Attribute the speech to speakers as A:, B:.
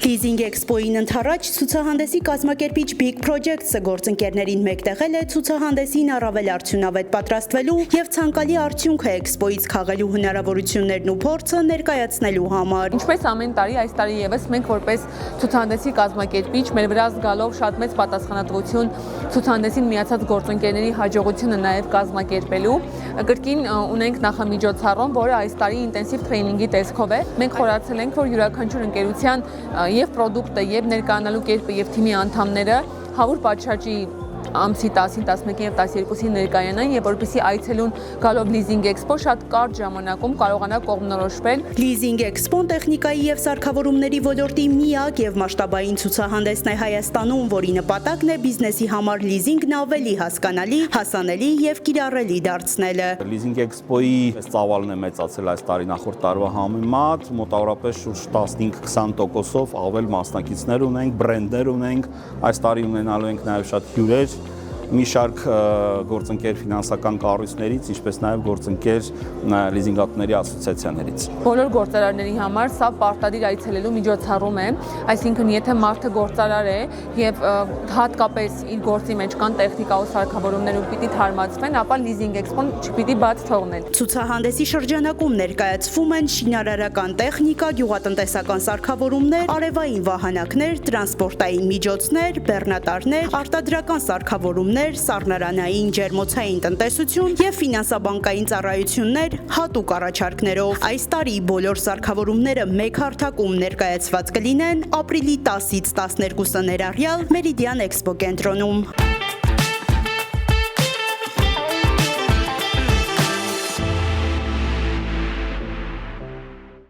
A: Leasing Expo-ին ընթառաջ ցուցահանդեսի կազմակերպիչ Big Projects-ը գործընկերներին մեկտեղել է ցուցահանդեսին առավել արդյունավետ պատրաստվելու եւ ցանկալի արդյունք է Expo-ից քաղելու հնարավորություններն ու փորձը ներկայացնելու համար։
B: Ինչպես ամեն տարի, այս տարի եւս մենք որպես ցուցահանդեսի կազմակերպիչ մեր վրա զգալով շատ մեծ պատասխանատվություն ցուցահանդեսին միացած գործընկերների հաջողությունը նաեւ կազմակերպելու կրկին ունենք նախամիջոցառում, որը այս տարի ինտենսիվ տրեյնինգի տեսքով է։ Մենք խորացել ենք, որ յուրաքանչյուր ընկերության եւ պրոդուկտը, եւ ներկայանալու կերպը եւ թիմի անդամները 100 պատշաճի ամսի 10-ին, 11-ին եւ 12-ին ներկայանան եւ որպեսզի այցելուն գալով Leasing Expo շատ կարճ ժամանակում կարողանա կողմնորոշվել։
A: Leasing Expo-ն տեխնիկայի եւ սարքավորումների ոլորտի միակ եւ մասշտաբային ցուցահանդեսն է Հայաստանում, որի նպատակն է բիզնեսի համար լիզինգն ավելի հասկանալի, հասանելի եւ կիրառելի դարձնելը։
C: Leasing Expo-ի ծավալն է մեծացել այս տարի նախորդ տարվա համեմատ, մոտավորապես շուրջ 15-20%-ով ավել մասնակիցներ ունենք, բրենդներ ունենք, այս տարի ունենալու ենք նաեւ շատ հյուրեր, մի շարք գործընկեր ֆինանսական կառույցներից, ինչպես նաև գործընկեր լիզինգատուների ասոցիացիաներից։
B: Բոլոր գործարարների համար սա պարտադիր այցելելու միջոցառում է, այսինքն եթե մարդը գործարար է եւ հատկապես իր գործի մեջ կան տեխնիկա ու սարքավորումներ ու պիտի թարմացվեն, ապա Leasing Expo-ն չպիտի բաց թողնել։
A: Ցուցահանդեսի շրջանակում ներկայացվում են շինարարական տեխնիկա, գյուղատնտեսական սարքավորումներ, արևային վահանակներ, տրանսպորտային միջոցներ, բեռնատարներ, արտադրական սարքավորումներ, սառնարանային ջերմոցային տնտեսություն եւ ֆինանսաբանկային ծառայություններ հատուկ առաջարկներով։ Այս տարի բոլոր սարքավորումները մեկ հարթակում ներկայացված կլինեն ապրիլի 10-ից 12-ը ներառյալ Meridian Expo կենտրոնում։